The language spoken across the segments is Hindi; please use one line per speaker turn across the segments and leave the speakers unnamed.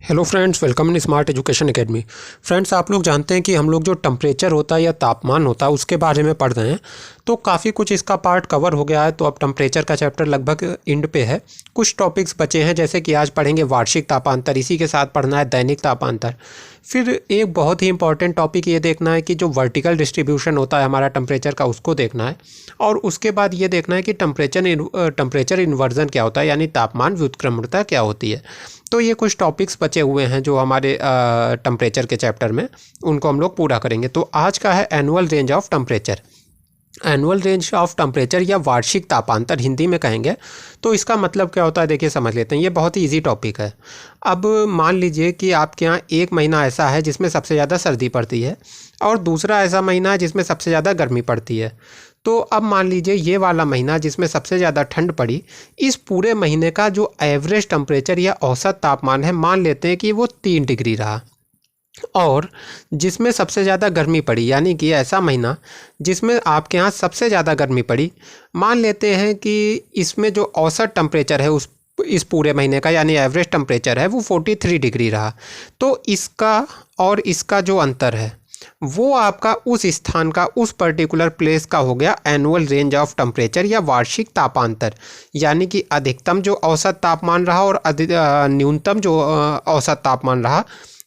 Hello friends, welcome in smart education academy. Friends, आप लोग जानते हैं कि हम लोग जो टेम्परेचर होता है या तापमान होता है उसके बारे में पढ़ रहे हैं। तो काफ़ी कुछ इसका पार्ट कवर हो गया है, तो अब टेम्परेचर का चैप्टर लगभग एंड पे है। कुछ टॉपिक्स बचे हैं, जैसे कि आज पढ़ेंगे वार्षिक तापांतर, इसी के साथ पढ़ना है दैनिक तापांतर। फिर एक बहुत ही इंपॉर्टेंट टॉपिक ये देखना है कि जो वर्टिकल डिस्ट्रीब्यूशन होता है हमारा टेम्परेचर का, उसको देखना है। और उसके बाद ये देखना है कि टेम्परेचर इन्वर्जन क्या होता है, यानी तापमान व्युत्क्रमणता क्या होती है। तो ये कुछ टॉपिक्स बचे हुए हैं जो हमारे टेम्परेचर के चैप्टर में, उनको हम लोग पूरा करेंगे। तो आज का है annual range of temperature. Annual range of temperature या वार्षिक तापांतर हिंदी में कहेंगे। तो इसका मतलब क्या होता है, देखिए समझ लेते हैं। ये बहुत ही इजी टॉपिक है। अब मान लीजिए कि आपके यहाँ एक महीना ऐसा है जिसमें सबसे ज़्यादा सर्दी पड़ती है, और दूसरा ऐसा महीना है जिसमें सबसे ज़्यादा गर्मी पड़ती है। तो अब मान लीजिए ये वाला महीना जिसमें सबसे ज़्यादा ठंड पड़ी, इस पूरे महीने का जो एवरेज टेम्परेचर या औसत तापमान है, मान लेते हैं कि वो 3 डिग्री रहा। और जिसमें सबसे ज़्यादा गर्मी पड़ी, यानी कि ऐसा महीना जिसमें आपके यहाँ सबसे ज़्यादा गर्मी पड़ी, मान लेते हैं कि इसमें जो औसत टेम्परेचर है इस पूरे महीने का, यानी एवरेज टेम्परेचर है, वो 43 डिग्री रहा। तो इसका और इसका जो अंतर है वो आपका उस स्थान का, उस पर्टिकुलर प्लेस का हो गया एनुअल रेंज ऑफ टेम्परेचर या वार्षिक तापांतर। यानी कि अधिकतम जो औसत तापमान रहा और न्यूनतम जो औसत तापमान रहा,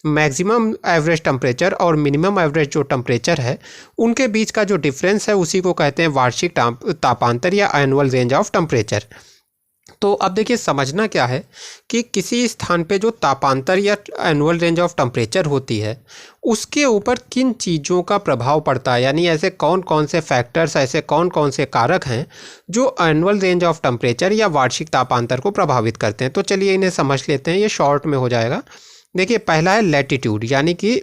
मैक्सिमम एवरेज टेम्परेचर और मिनिमम एवरेज जो टेम्परेचर है, उनके बीच का जो डिफरेंस है उसी को कहते हैं वार्षिक तापांतर या एनुअल रेंज ऑफ टेम्परेचर। तो अब देखिए, समझना क्या है कि किसी स्थान पे जो तापांतर या एनुअल रेंज ऑफ टेम्परेचर होती है, उसके ऊपर किन चीज़ों का प्रभाव पड़ता है, यानी ऐसे कौन कौन से फैक्टर्स, ऐसे कौन कौन से कारक हैं जो एनुअल रेंज ऑफ टेम्परेचर या वार्षिक तापांतर को प्रभावित करते हैं। तो चलिए इन्हें समझ लेते हैं, ये शॉर्ट में हो जाएगा। देखिए, पहला है लैटिट्यूड, यानी कि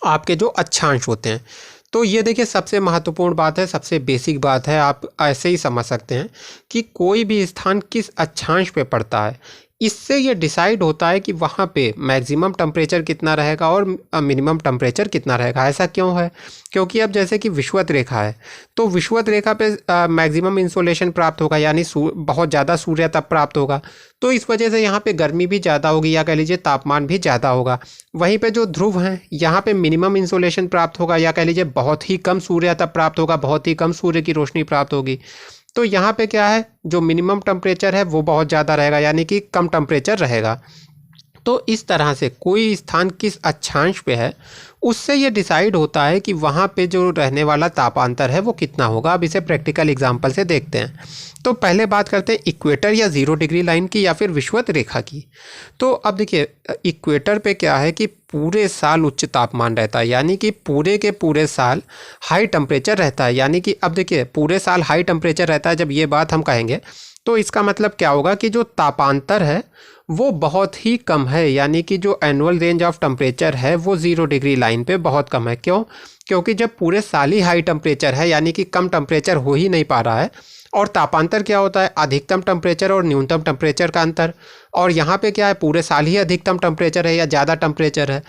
आपके जो अक्षांश होते हैं। तो ये देखिए सबसे महत्वपूर्ण बात है, सबसे बेसिक बात है। आप ऐसे ही समझ सकते हैं कि कोई भी स्थान किस अक्षांश पे पड़ता है, इससे ये डिसाइड होता है कि वहाँ पे मैक्सिमम टेम्परेचर कितना रहेगा और मिनिमम टेम्परेचर कितना रहेगा। ऐसा क्यों है? क्योंकि अब जैसे कि विषुवत रेखा है, तो विषुवत रेखा पे मैक्सिमम इंसोलेशन प्राप्त होगा, यानी बहुत ज़्यादा सूर्य तप प्राप्त होगा। तो इस वजह से यहाँ पे गर्मी भी ज़्यादा होगी, या कह लीजिए तापमान भी ज़्यादा होगा। वहीं पे जो ध्रुव हैं, यहाँ पे मिनिमम इंसोलेशन प्राप्त होगा, या कह लीजिए बहुत ही कम सूर्य तप प्राप्त होगा, बहुत ही कम सूर्य की रोशनी प्राप्त होगी। तो यहाँ पे क्या है, जो मिनिमम टेम्परेचर है वो बहुत ज़्यादा रहेगा, यानी कि कम टेम्परेचर रहेगा। तो इस तरह से कोई स्थान किस अक्षांश पे है, उससे ये डिसाइड होता है कि वहाँ पे जो रहने वाला तापांतर है वो कितना होगा। अब इसे प्रैक्टिकल एग्जांपल से देखते हैं। तो पहले बात करते हैं इक्वेटर या 0 डिग्री लाइन की, या फिर विषुवत रेखा की। तो अब देखिए, इक्वेटर पे क्या है कि पूरे साल उच्च तापमान रहता है, यानी कि पूरे के पूरे साल हाई टेम्परेचर रहता है। यानी कि अब देखिए, पूरे साल हाई टेम्परेचर रहता है, जब ये बात हम कहेंगे तो इसका मतलब क्या होगा कि जो तापांतर है वो बहुत ही कम है, यानी कि जो एनुअल रेंज ऑफ टेम्परेचर है वो 0 डिग्री लाइन पे बहुत कम है। क्यों? क्योंकि जब पूरे साल ही हाई टेम्परेचर है, यानी कि कम टेम्परेचर हो ही नहीं पा रहा है। और तापांतर क्या होता है? अधिकतम टेम्परेचर और न्यूनतम टेम्परेचर का अंतर। और यहाँ पे क्या है, पूरे साल ही अधिकतम टेम्परेचर है या ज़्यादा टेम्परेचर है,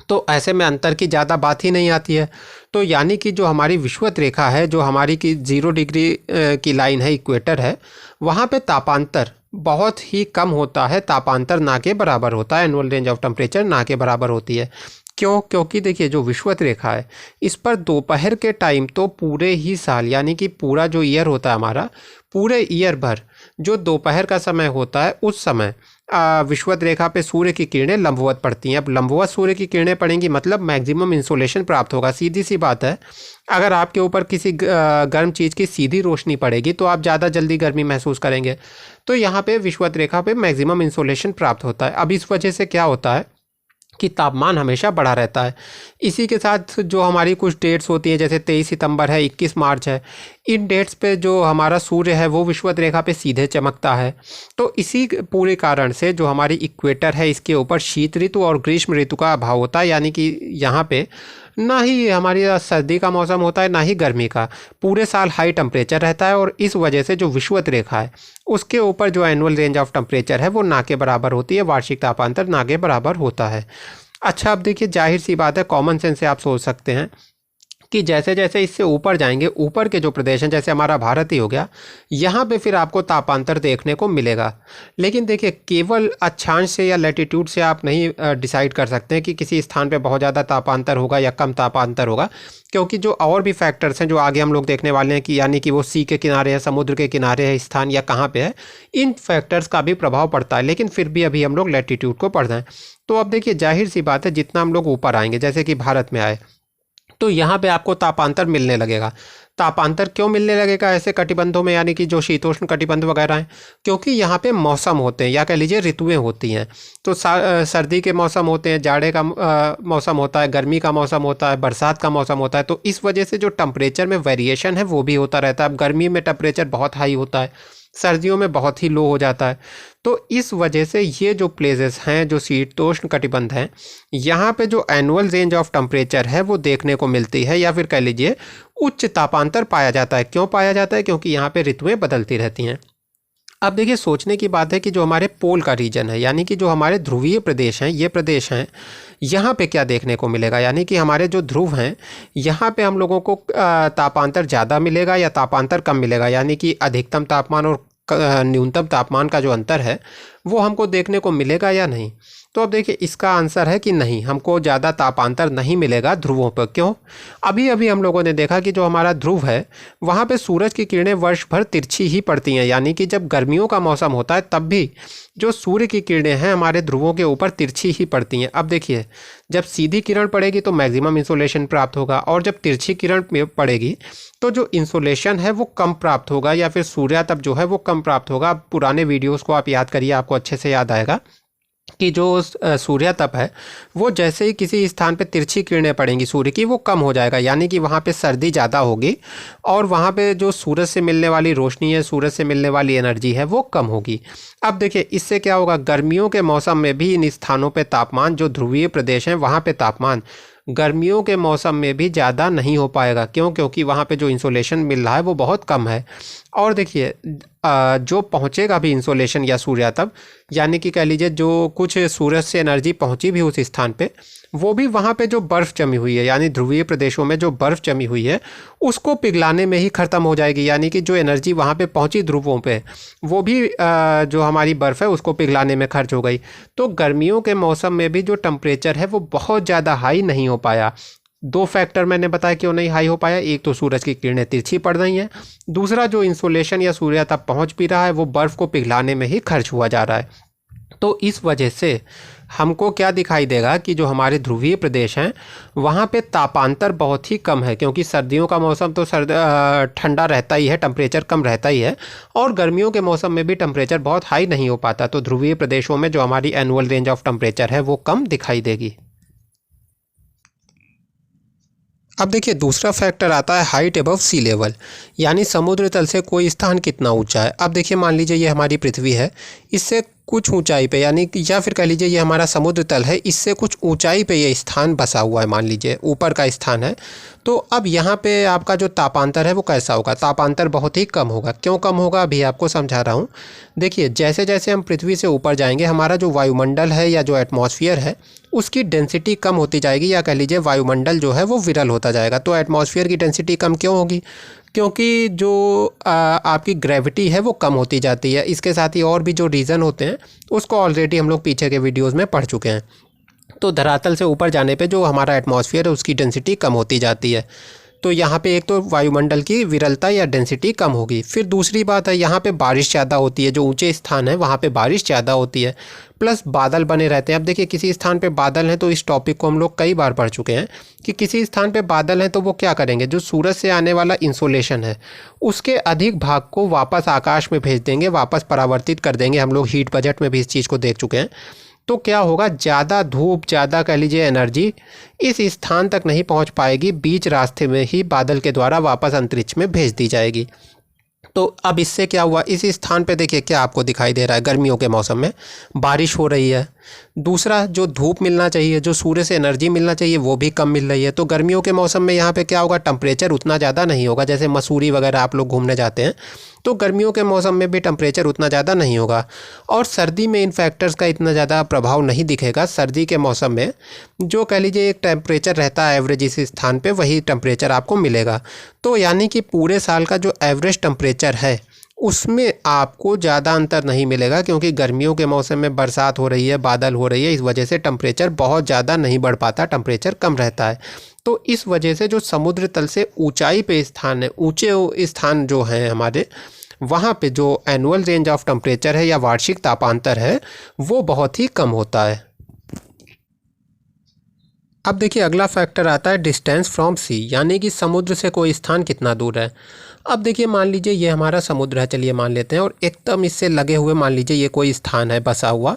तो ऐसे में अंतर की ज़्यादा बात ही नहीं आती है। तो यानी कि जो हमारी विषुवत रेखा है, जो हमारी की 0 डिग्री की लाइन है, इक्वेटर है, वहाँ पे तापांतर बहुत ही कम होता है, तापांतर ना के बराबर होता है, एनुअल रेंज ऑफ टेम्परेचर ना के बराबर होती है। क्यों? क्योंकि देखिए, जो विषुवत रेखा है, इस पर दोपहर के टाइम तो पूरे ही साल, यानी कि पूरा जो ईयर होता है हमारा, पूरे ईयर भर जो दोपहर का समय होता है, उस समय विषुवत रेखा पे सूर्य की किरणें लंबवत पड़ती हैं। अब लंबवत सूर्य की किरणें पड़ेंगी मतलब मैक्सिमम इंसोलेशन प्राप्त होगा। सीधी सी बात है, अगर आपके ऊपर किसी गर्म चीज़ की सीधी रोशनी पड़ेगी तो आप ज़्यादा जल्दी गर्मी महसूस करेंगे। तो यहाँ पे विषुवत रेखा पे मैक्सिमम इंसोलेशन प्राप्त होता है। अब इस वजह से क्या होता है कि तापमान हमेशा बढ़ा रहता है। इसी के साथ जो हमारी कुछ डेट्स होती हैं, जैसे 23 सितंबर है, 21 मार्च है, इन डेट्स पे जो हमारा सूर्य है वो विषुवत रेखा पे सीधे चमकता है। तो इसी पूरे कारण से जो हमारी इक्वेटर है, इसके ऊपर शीत ऋतु और ग्रीष्म ऋतु का अभाव होता है। यानी कि यहाँ पे ना ही हमारी सर्दी का मौसम होता है, ना ही गर्मी का। पूरे साल हाई टेम्परेचर रहता है, और इस वजह से जो विषुवत रेखा है उसके ऊपर जो एनुअल रेंज ऑफ टेम्परेचर है वो ना के बराबर होती है, वार्षिक तापांतर ना के बराबर होता है। अच्छा, अब देखिए, जाहिर सी बात है, कॉमन सेंस से आप सोच सकते हैं कि जैसे जैसे इससे ऊपर जाएंगे, ऊपर के जो प्रदेश हैं जैसे हमारा भारत ही हो गया, यहाँ पे फिर आपको तापांतर देखने को मिलेगा। लेकिन देखिए केवल अक्षांश से या लैटिट्यूड से आप नहीं डिसाइड कर सकते हैं कि किसी स्थान पे बहुत ज़्यादा तापांतर होगा या कम तापांतर होगा, क्योंकि जो और भी फैक्टर्स हैं जो आगे हम लोग देखने वाले हैं कि यानी कि वो सी के किनारे है, समुद्र के किनारे है स्थान या कहाँ पे है, इन फैक्टर्स का भी प्रभाव पड़ता है। लेकिन फिर भी अभी हम लोग लैटिट्यूड को पढ़ रहे हैं। तो अब देखिए जाहिर सी बात है, जितना हम लोग ऊपर आएंगे, जैसे कि भारत में आए, तो यहाँ पे आपको तापांतर मिलने लगेगा। तापांतर क्यों मिलने लगेगा ऐसे कटिबंधों में, यानी कि जो शीतोष्ण कटिबंध वगैरह हैं? क्योंकि यहाँ पे मौसम होते हैं या कह लीजिए ऋतुएं होती हैं। तो सर्दी के मौसम होते हैं, जाड़े का मौसम होता है, गर्मी का मौसम होता है, बरसात का मौसम होता है। तो इस वजह से जो टेम्परेचर में वेरिएशन है वो भी होता रहता है। अब गर्मी में टेम्परेचर बहुत हाई होता है, सर्दियों में बहुत ही लो हो जाता है। तो इस वजह से ये जो प्लेसेस हैं जो शीतोष्ण कटिबंध हैं, यहाँ पे जो एनुअल रेंज ऑफ टेम्परेचर है वो देखने को मिलती है, या फिर कह लीजिए उच्च तापांतर पाया जाता है। क्यों पाया जाता है? क्योंकि यहाँ पे ऋतुएं बदलती रहती हैं। अब देखिए सोचने की बात है कि जो हमारे पोल का रीजन है, यानी कि जो हमारे ध्रुवीय प्रदेश हैं, ये प्रदेश हैं, यहाँ पे क्या देखने को मिलेगा? यानी कि हमारे जो ध्रुव हैं, यहाँ पे हम लोगों को तापांतर ज़्यादा मिलेगा या तापांतर कम मिलेगा? यानी कि अधिकतम तापमान और न्यूनतम तापमान का जो अंतर है वो हमको देखने को मिलेगा या नहीं? तो अब देखिए इसका आंसर है कि नहीं, हमको ज़्यादा तापांतर नहीं मिलेगा ध्रुवों पर। क्यों? अभी अभी हम लोगों ने देखा कि जो हमारा ध्रुव है वहाँ पे सूरज की किरणें वर्ष भर तिरछी ही पड़ती हैं। यानी कि जब गर्मियों का मौसम होता है तब भी जो सूर्य की किरणें हैं हमारे ध्रुवों के ऊपर तिरछी ही पड़ती हैं। अब देखिए जब सीधी किरण पड़ेगी तो मैक्सिमम इंसोलेशन प्राप्त होगा, और जब तिरछी किरण पड़ेगी तो जो इंसोलेशन है वो कम प्राप्त होगा, या फिर सूर्यातप जो है वो कम प्राप्त होगा। पुराने वीडियोस को आप याद करिए, आपको अच्छे से याद आएगा कि जो सूर्यातप है वो जैसे ही किसी स्थान पे तिरछी किरणें पड़ेंगी सूर्य की, वो कम हो जाएगा। यानी कि वहाँ पे सर्दी ज़्यादा होगी और वहाँ पे जो सूरज से मिलने वाली रोशनी है, सूरज से मिलने वाली एनर्जी है वो कम होगी। अब देखिए इससे क्या होगा, गर्मियों के मौसम में भी इन स्थानों पे तापमान, जो ध्रुवीय प्रदेश हैं वहाँ पे तापमान गर्मियों के मौसम में भी ज़्यादा नहीं हो पाएगा। क्यों? क्योंकि वहाँ पे जो इंसोलेशन मिल रहा है वो बहुत कम है। और देखिए जो पहुँचेगा भी इंसोलेशन या सूर्यातप, यानी कि कह लीजिए जो कुछ सूरज से एनर्जी पहुँची भी उस स्थान पे, वो भी वहाँ पे जो बर्फ़ जमी हुई है, यानी ध्रुवीय प्रदेशों में जो बर्फ़ जमी हुई है उसको पिघलाने में ही ख़त्म हो जाएगी। यानी कि जो एनर्जी वहाँ पे पहुँची ध्रुवों पे, वो भी जो हमारी बर्फ़ है उसको पिघलाने में खर्च हो गई। तो गर्मियों के मौसम में भी जो टेम्परेचर है वो बहुत ज़्यादा हाई नहीं हो पाया। दो फैक्टर मैंने बताया क्यों नहीं हाई हो पाया। एक तो सूरज की किरणें तिरछी पड़ रही हैं, दूसरा जो इंसोलेशन या सूर्यातप पहुँच भी रहा है वो बर्फ़ को पिघलाने में ही खर्च हुआ जा रहा है। तो इस वजह से हमको क्या दिखाई देगा कि जो हमारे ध्रुवीय प्रदेश हैं वहाँ पे तापांतर बहुत ही कम है, क्योंकि सर्दियों का मौसम तो ठंडा रहता ही है, टेम्परेचर कम रहता ही है, और गर्मियों के मौसम में भी टेम्परेचर बहुत हाई नहीं हो पाता। तो ध्रुवीय प्रदेशों में जो हमारी एनुअल रेंज ऑफ टेम्परेचर है वो कम दिखाई देगी। अब देखिए दूसरा फैक्टर आता है हाइट अबव सी लेवल, यानी समुद्र तल से कोई स्थान कितना ऊंचा है। अब देखिए मान लीजिए ये हमारी पृथ्वी है, इससे कुछ ऊंचाई पे, यानी कि या फिर कह लीजिए ये हमारा समुद्र तल है, इससे कुछ ऊंचाई पे ये स्थान बसा हुआ है, मान लीजिए ऊपर का स्थान है। तो अब यहाँ पे आपका जो तापांतर है वो कैसा होगा? तापांतर बहुत ही कम होगा। क्यों कम होगा अभी आपको समझा रहा हूँ। देखिए जैसे जैसे हम पृथ्वी से ऊपर जाएंगे हमारा जो वायुमंडल है या जो एटमॉस्फेयर है उसकी डेंसिटी कम होती जाएगी, या कह लीजिए वायुमंडल जो है वो विरल होता जाएगा। तो एटमॉस्फेयर की डेंसिटी कम क्यों होगी? क्योंकि जो आपकी ग्रेविटी है वो कम होती जाती है। इसके साथ ही और भी जो रीज़न होते हैं उसको ऑलरेडी हम लोग पीछे के वीडियोज़ में पढ़ चुके हैं। तो धरातल से ऊपर जाने पे जो हमारा एटमॉस्फेयर है उसकी डेंसिटी कम होती जाती है। तो यहाँ पे एक तो वायुमंडल की विरलता या डेंसिटी कम होगी। फिर दूसरी बात है यहाँ पे बारिश ज़्यादा होती है, जो ऊंचे स्थान है वहाँ पे बारिश ज़्यादा होती है, प्लस बादल बने रहते हैं। अब देखिए किसी स्थान पे बादल हैं तो इस टॉपिक को हम लोग कई बार पढ़ चुके हैं कि किसी स्थान पे बादल हैं तो वो क्या करेंगे, जो सूरज से आने वाला इंसोलेशन है उसके अधिक भाग को वापस आकाश में भेज देंगे, वापस परावर्तित कर देंगे। हम लोग हीट बजट में भी इस चीज़ को देख चुके हैं। तो क्या होगा, ज़्यादा धूप, ज़्यादा कह लीजिए एनर्जी इस स्थान तक नहीं पहुंच पाएगी, बीच रास्ते में ही बादल के द्वारा वापस अंतरिक्ष में भेज दी जाएगी। तो अब इससे क्या हुआ, इस स्थान पे देखिए क्या आपको दिखाई दे रहा है, गर्मियों के मौसम में बारिश हो रही है। दूसरा जो धूप मिलना चाहिए, जो सूर्य से एनर्जी मिलना चाहिए, वो भी कम मिल रही है। तो गर्मियों के मौसम में यहाँ पे क्या होगा, टेम्परेचर उतना ज़्यादा नहीं होगा। जैसे मसूरी वगैरह आप लोग घूमने जाते हैं तो गर्मियों के मौसम में भी टेम्परेचर उतना ज़्यादा नहीं होगा। और सर्दी में इन फैक्टर्स का इतना ज़्यादा प्रभाव नहीं दिखेगा। सर्दी के मौसम में जो कह लीजिए एक टेम्परेचर रहता है एवरेज इस स्थान पे, वही टेम्परेचर आपको मिलेगा। तो यानी कि पूरे साल का जो एवरेज टेम्परेचर है उसमें आपको ज़्यादा अंतर नहीं मिलेगा, क्योंकि गर्मियों के मौसम में बरसात हो रही है, बादल हो रही है, इस वजह से टेम्परेचर बहुत ज़्यादा नहीं बढ़ पाता, टेम्परेचर कम रहता है। तो इस वजह से जो समुद्र तल से ऊंचाई पे स्थान है, ऊंचे स्थान जो हैं हमारे, वहाँ पे जो एनुअल रेंज ऑफ टेम्परेचर है या वार्षिक तापांतर है वो बहुत ही कम होता है। अब देखिए अगला फैक्टर आता है डिस्टेंस फ्रॉम सी, यानी कि समुद्र से कोई स्थान कितना दूर है। अब देखिए मान लीजिए ये हमारा समुद्र है, चलिए मान लेते हैं, और एकदम इससे लगे हुए मान लीजिए ये कोई स्थान है बसा हुआ,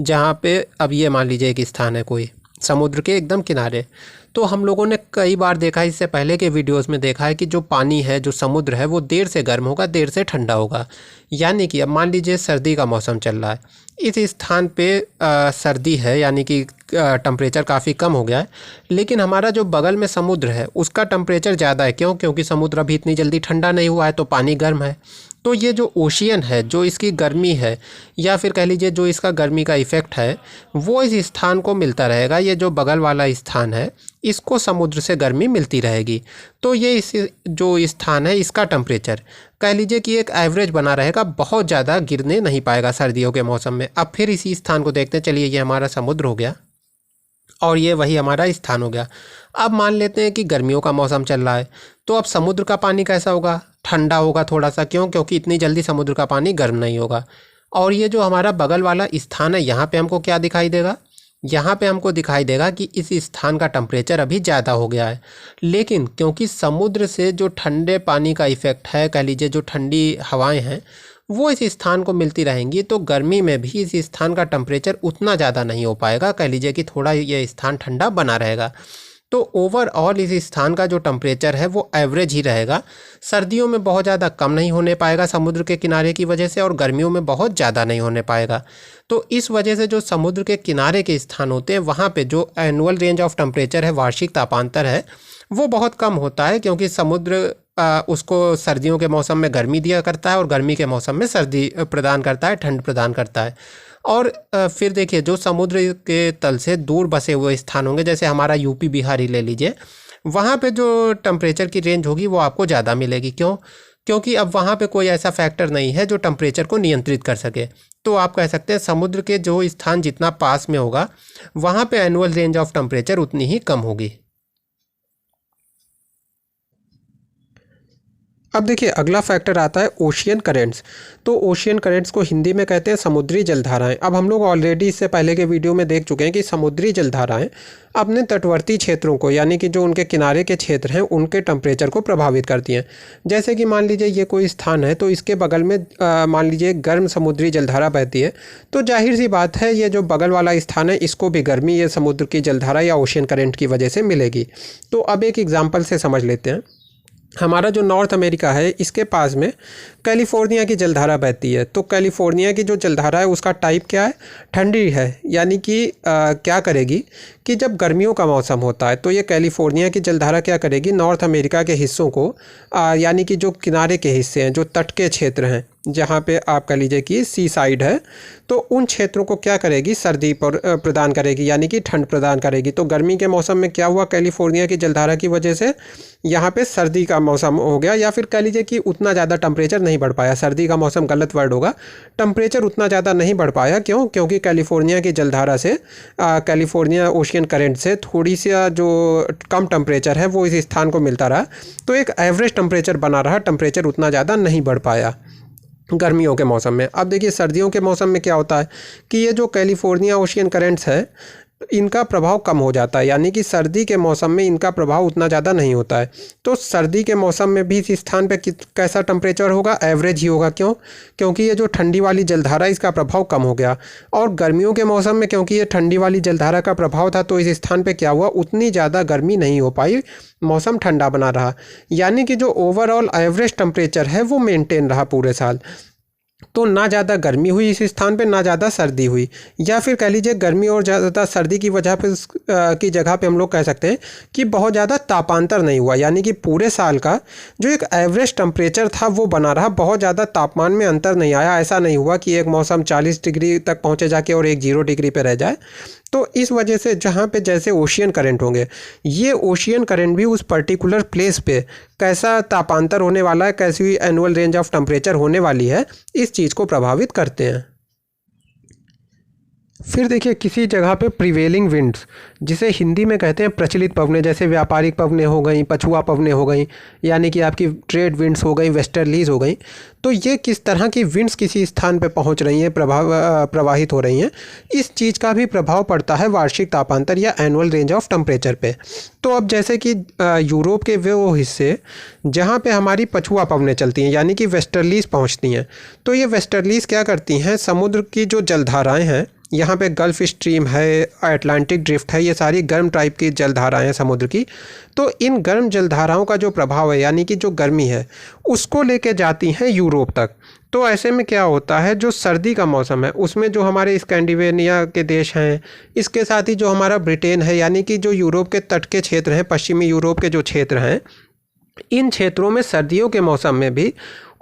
जहाँ पे अब ये मान लीजिए एक स्थान है कोई समुद्र के एकदम किनारे। तो हम लोगों ने कई बार देखा है, इससे पहले के वीडियोस में देखा है कि जो पानी है, जो समुद्र है, वो देर से गर्म होगा, देर से ठंडा होगा। यानी कि अब मान लीजिए सर्दी का मौसम चल रहा है, इस स्थान पे सर्दी है, यानी कि टेम्परेचर काफ़ी कम हो गया है, लेकिन हमारा जो बगल में समुद्र है उसका टेम्परेचर ज़्यादा है। क्यों? क्योंकि समुद्र अभी इतनी जल्दी ठंडा नहीं हुआ है, तो पानी गर्म है। तो ये जो ओशियन है, जो इसकी गर्मी है, या फिर कह लीजिए जो इसका गर्मी का इफ़ेक्ट है, वो इस स्थान को मिलता रहेगा। ये जो बगल वाला स्थान है इसको समुद्र से गर्मी मिलती रहेगी। तो ये इस जो स्थान है इसका टेम्परेचर कह लीजिए कि एक एवरेज बना रहेगा, बहुत ज़्यादा गिरने नहीं पाएगा सर्दियों के मौसम में। अब फिर इसी स्थान को देखते हैं, चलिए ये हमारा समुद्र हो गया और ये वही हमारा स्थान हो गया। अब मान लेते हैं कि गर्मियों का मौसम चल रहा है, तो अब समुद्र का पानी कैसा होगा? ठंडा होगा थोड़ा सा। क्यों? क्योंकि इतनी जल्दी समुद्र का पानी गर्म नहीं होगा। और ये जो हमारा बगल वाला स्थान है, यहाँ पे हमको क्या दिखाई देगा? यहाँ पे हमको दिखाई देगा कि इस स्थान का टेम्परेचर अभी ज़्यादा हो गया है, लेकिन क्योंकि समुद्र से जो ठंडे पानी का इफ़ेक्ट है, कह लीजिए जो ठंडी हवाएं हैं, वो इस स्थान को मिलती रहेंगी, तो गर्मी में भी इस स्थान का टेम्परेचर उतना ज़्यादा नहीं हो पाएगा। कह लीजिए कि थोड़ा ये स्थान ठंडा बना रहेगा। तो ओवरऑल इस स्थान का जो टेम्परेचर है वो एवरेज ही रहेगा। सर्दियों में बहुत ज़्यादा कम नहीं होने पाएगा समुद्र के किनारे की वजह से, और गर्मियों में बहुत ज़्यादा नहीं होने पाएगा। तो इस वजह से जो समुद्र के किनारे के स्थान होते हैं वहाँ पे जो एनुअल रेंज ऑफ टेम्परेचर है, वार्षिक तापांतर है, वो बहुत कम होता है। क्योंकि समुद्र उसको सर्दियों के मौसम में गर्मी दिया करता है और गर्मी के मौसम में सर्दी प्रदान करता है, ठंड प्रदान करता है। और फिर देखिए जो समुद्र के तल से दूर बसे हुए स्थान होंगे, जैसे हमारा यूपी बिहार ही ले लीजिए, वहाँ पे जो टेम्परेचर की रेंज होगी वो आपको ज़्यादा मिलेगी। क्यों? क्योंकि अब वहाँ पे कोई ऐसा फैक्टर नहीं है जो टेम्परेचर को नियंत्रित कर सके। तो आप कह सकते हैं समुद्र के जो स्थान जितना पास में होगा, वहाँ पे एनुअल रेंज ऑफ टेम्परेचर उतनी ही कम होगी। अब देखिए अगला फैक्टर आता है ओशियन करेंट्स। तो ओशियन करेंट्स को हिंदी में कहते हैं समुद्री जलधाराएं। अब हम लोग ऑलरेडी इससे पहले के वीडियो में देख चुके हैं कि समुद्री जलधाराएं अपने तटवर्ती क्षेत्रों को, यानी कि जो उनके किनारे के क्षेत्र हैं, उनके टेम्परेचर को प्रभावित करती हैं। जैसे कि मान लीजिए ये कोई स्थान है, तो इसके बगल में मान लीजिए गर्म समुद्री जलधारा बहती है, तो जाहिर सी बात है ये जो बगल वाला स्थान है इसको भी गर्मी ये समुद्र की जलधारा या ओशियन करेंट की वजह से मिलेगी। तो अब एक एग्जाम्पल से समझ लेते हैं। हमारा जो नॉर्थ अमेरिका है इसके पास में कैलिफोर्निया की जलधारा बहती है। तो कैलिफोर्निया की जो जलधारा है उसका टाइप क्या है? ठंडी है। यानी कि क्या करेगी कि जब गर्मियों का मौसम होता है तो ये कैलिफोर्निया की जलधारा क्या करेगी, नॉर्थ अमेरिका के हिस्सों को यानी कि जो किनारे के हिस्से हैं, जो तट के क्षेत्र हैं, जहाँ पे आप कह लीजिए कि सी साइड है, तो उन क्षेत्रों को क्या करेगी, सर्दी प्रदान करेगी, यानी कि ठंड प्रदान करेगी। तो गर्मी के मौसम में क्या हुआ, कैलिफोर्निया की जलधारा की वजह से यहाँ पे सर्दी का मौसम हो गया, या फिर कह लीजिए कि उतना ज़्यादा टेम्परेचर नहीं बढ़ पाया। सर्दी का मौसम गलत वर्ड होगा, टेम्परेचर उतना ज़्यादा नहीं बढ़ पाया। क्यों? क्योंकि कैलिफोर्निया की जलधारा से कैलिफोर्निया ओशियन करेंट से थोड़ी सी जो कम टेम्परेचर है वो इस स्थान को मिलता रहा, तो एक एवरेज टेम्परेचर बना रहा, टेम्परेचर उतना ज़्यादा नहीं बढ़ पाया गर्मियों के मौसम में। अब देखिए सर्दियों के मौसम में क्या होता है कि ये जो कैलिफोर्निया ओशियन करेंट्स है इनका प्रभाव कम हो जाता है, यानी कि सर्दी के मौसम में इनका प्रभाव उतना ज़्यादा नहीं होता है। तो सर्दी के मौसम में भी इस स्थान पे कैसा टेम्परेचर होगा, एवरेज ही होगा। क्यों? क्योंकि ये जो ठंडी वाली जलधारा इसका प्रभाव कम हो गया। और गर्मियों के मौसम में क्योंकि ये ठंडी वाली जलधारा का प्रभाव था, तो इस स्थान पे क्या हुआ, उतनी ज़्यादा गर्मी नहीं हो पाई, मौसम ठंडा बना रहा। यानी कि जो ओवरऑल एवरेज टेम्परेचर है वो मेनटेन रहा पूरे साल। तो ना ज़्यादा गर्मी हुई इस स्थान पे, ना ज़्यादा सर्दी हुई, या फिर कह लीजिए गर्मी और ज़्यादा सर्दी की वजह पे की जगह पे हम लोग कह सकते हैं कि बहुत ज़्यादा तापांतर नहीं हुआ, यानी कि पूरे साल का जो एक एवरेज टेम्परेचर था वो बना रहा, बहुत ज़्यादा तापमान में अंतर नहीं आया। ऐसा नहीं हुआ कि एक मौसम 40 डिग्री तक पहुँचे जाके और एक 0 डिग्री पे रह जाए। तो इस वजह से जहाँ पे जैसे ओशियन करंट होंगे, ये ओशियन करंट भी उस पर्टिकुलर प्लेस पे कैसा तापांतर होने वाला है, कैसी एनुअल रेंज ऑफ टेम्परेचर होने वाली है, इस चीज़ को प्रभावित करते हैं। फिर देखिए किसी जगह पे प्रिवेलिंग विंड्स, जिसे हिंदी में कहते हैं प्रचलित पवनें, जैसे व्यापारिक पवनें हो गई, पछुआ पवनें हो गई, यानी कि आपकी ट्रेड विंड्स हो गई, वेस्टर्लीज हो गई। तो ये किस तरह की विंड्स किसी स्थान पे पहुंच रही हैं, प्रवाहित हो रही हैं, इस चीज़ का भी प्रभाव पड़ता है वार्षिक तापांतर या एनुअल रेंज ऑफ टेम्परेचर पे। तो अब जैसे कि यूरोप के वो हिस्से जहाँ पे हमारी पछुआ पवनें चलती हैं, यानी कि वेस्टर्लीज पहुँचती हैं, तो ये वेस्टर्लीज क्या करती हैं, समुद्र की जो जलधाराएँ हैं, यहाँ पे गल्फ़ स्ट्रीम है, अटलांटिक ड्रिफ्ट है, ये सारी गर्म टाइप की जलधाराएं हैं समुद्र की। तो इन गर्म जलधाराओं का जो प्रभाव है, यानी कि जो गर्मी है, उसको लेके जाती हैं यूरोप तक। तो ऐसे में क्या होता है, जो सर्दी का मौसम है उसमें जो हमारे स्कैंडिनेविया के देश हैं, इसके साथ ही जो हमारा ब्रिटेन है, यानी कि जो यूरोप के तट के क्षेत्र हैं, पश्चिमी यूरोप के जो क्षेत्र हैं, इन क्षेत्रों में सर्दियों के मौसम में भी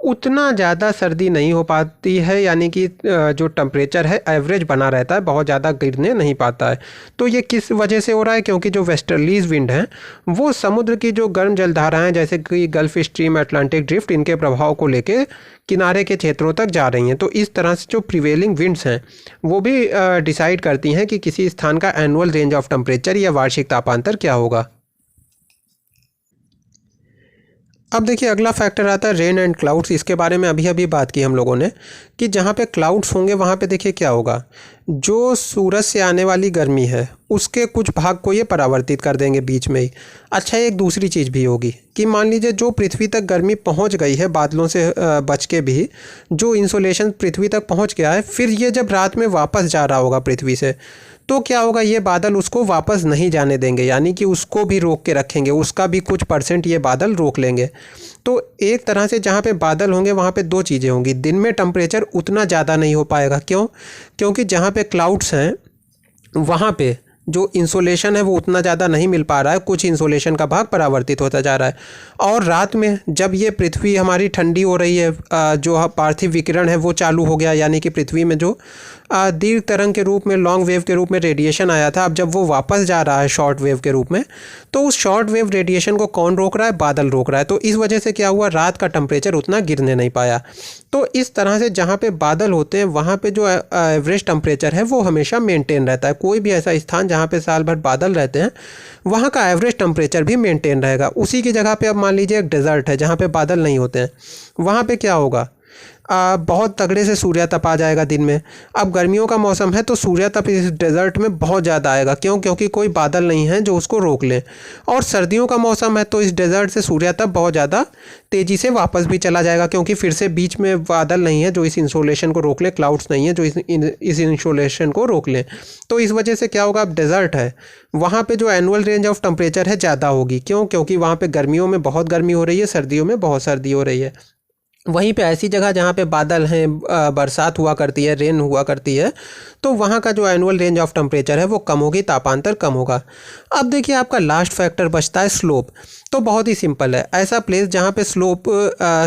उतना ज़्यादा सर्दी नहीं हो पाती है, यानी कि जो टेम्परेचर है एवरेज बना रहता है, बहुत ज़्यादा गिरने नहीं पाता है। तो ये किस वजह से हो रहा है, क्योंकि जो वेस्टर्लीज विंड हैं वो समुद्र की जो गर्म जलधाराएं जैसे कि गल्फ़ स्ट्रीम, अटलांटिक ड्रिफ्ट, इनके प्रभाव को लेके किनारे के क्षेत्रों तक जा रही हैं। तो इस तरह से जो प्रिवेलिंग विंड्स हैं वो भी डिसाइड करती हैं कि किसी स्थान का एनुअल रेंज ऑफ टेम्परेचर या वार्षिक तापांतर क्या होगा। अब देखिए अगला फैक्टर आता है रेन एंड क्लाउड्स। इसके बारे में अभी अभी बात की हम लोगों ने कि जहाँ पे क्लाउड्स होंगे वहाँ पे देखिए क्या होगा, जो सूरज से आने वाली गर्मी है उसके कुछ भाग को ये परावर्तित कर देंगे बीच में ही। अच्छा, एक दूसरी चीज़ भी होगी कि मान लीजिए जो पृथ्वी तक गर्मी पहुँच गई है बादलों से बच के भी, जो इंसोलेशन पृथ्वी तक पहुँच गया है, फिर ये जब रात में वापस जा रहा होगा पृथ्वी से, तो क्या होगा, ये बादल उसको वापस नहीं जाने देंगे, यानी कि उसको भी रोक के रखेंगे, उसका भी कुछ परसेंट ये बादल रोक लेंगे। तो एक तरह से जहाँ पे बादल होंगे वहाँ पे दो चीज़ें होंगी, दिन में टेम्परेचर उतना ज़्यादा नहीं हो पाएगा। क्यों? क्योंकि जहाँ पे क्लाउड्स हैं वहाँ पे जो इंसोलेशन है वो उतना ज़्यादा नहीं मिल पा रहा है, कुछ इंसोलेशन का भाग परावर्तित होता जा रहा है। और रात में जब ये पृथ्वी हमारी ठंडी हो रही है, जो पार्थिव विकिरण है वो चालू हो गया, यानी कि पृथ्वी में जो दीर्घ तरंग के रूप में, लॉन्ग वेव के रूप में रेडिएशन आया था, अब जब वो वापस जा रहा है शॉर्ट वेव के रूप में, तो उस शॉर्ट वेव रेडिएशन को कौन रोक रहा है? बादल रोक रहा है। तो इस वजह से क्या हुआ, रात का टेम्परेचर उतना गिरने नहीं पाया। तो इस तरह से जहाँ पे बादल होते हैं वहाँ पे जो एवरेज टेम्परेचर है वो हमेशा मेंटेन रहता है। कोई भी ऐसा स्थान जहाँ पे साल भर बादल रहते हैं वहाँ का एवरेज टेम्परेचर भी मेंटेन रहेगा। उसी की जगह पे अब मान लीजिए एक डेजर्ट है जहाँ पे बादल नहीं होते हैं, वहाँ पे क्या होगा, बहुत तगड़े से सूर्यतप आ जाएगा दिन में। अब गर्मियों का मौसम है तो सूर्यतप इस डेजर्ट में बहुत ज़्यादा आएगा। क्यों? क्योंकि कोई बादल नहीं है जो उसको रोक ले। और सर्दियों का मौसम है तो इस डेजर्ट से सूर्यतप बहुत ज़्यादा तेज़ी से वापस भी चला जाएगा, क्योंकि फिर से बीच में बादल नहीं है जो इस इंसोलेशन को रोक ले, क्लाउड्स नहीं है जो इस इंसोलेशन को रोक ले। तो इस वजह से क्या होगा, अब डेजर्ट है वहाँ पे जो एनुअल रेंज ऑफ टेम्परेचर है ज़्यादा होगी। क्यों? क्योंकि वहाँ पे गर्मियों में बहुत गर्मी हो रही है, सर्दियों में बहुत सर्दी हो रही है। वहीं पे ऐसी जगह जहाँ पे बादल हैं, बरसात हुआ करती है, रेन हुआ करती है, तो वहाँ का जो एनुअल रेंज ऑफ टेम्परेचर है वो कम होगी, तापांतर कम होगा। अब देखिए आपका लास्ट फैक्टर बचता है स्लोप। तो बहुत ही सिंपल है, ऐसा प्लेस जहाँ पे स्लोप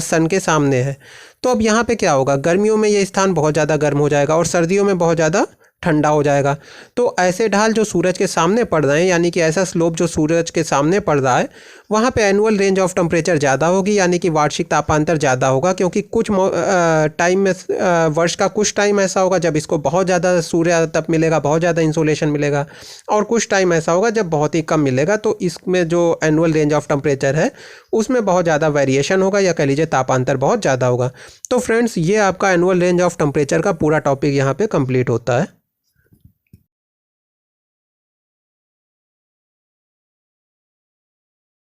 सन के सामने है। तो अब यहाँ पे क्या होगा, गर्मियों में ये स्थान बहुत ज़्यादा गर्म हो जाएगा और सर्दियों में बहुत ज़्यादा ठंडा हो जाएगा। तो ऐसे ढाल जो सूरज के सामने पड़ रहे हैं, यानी कि ऐसा स्लोप जो सूरज के सामने पड़ रहा है, वहाँ पे एनुअल रेंज ऑफ टेम्परेचर ज़्यादा होगी, यानी कि वार्षिक तापांतर ज़्यादा होगा। क्योंकि कुछ टाइम में वर्ष का कुछ टाइम ऐसा होगा जब इसको बहुत ज़्यादा सूर्य तप मिलेगा, बहुत ज़्यादा इंसोलेशन मिलेगा, और कुछ टाइम ऐसा होगा जब बहुत ही कम मिलेगा। तो इसमें जो एनुअल रेंज ऑफ टेम्परेचर है उसमें बहुत ज़्यादा वेरिएशन होगा, या कह लीजिए तापांतर बहुत ज़्यादा होगा। तो फ्रेंड्स, ये आपका एनुअल रेंज ऑफ टेम्परेचर का पूरा टॉपिक यहाँ पर कंप्लीट होता है।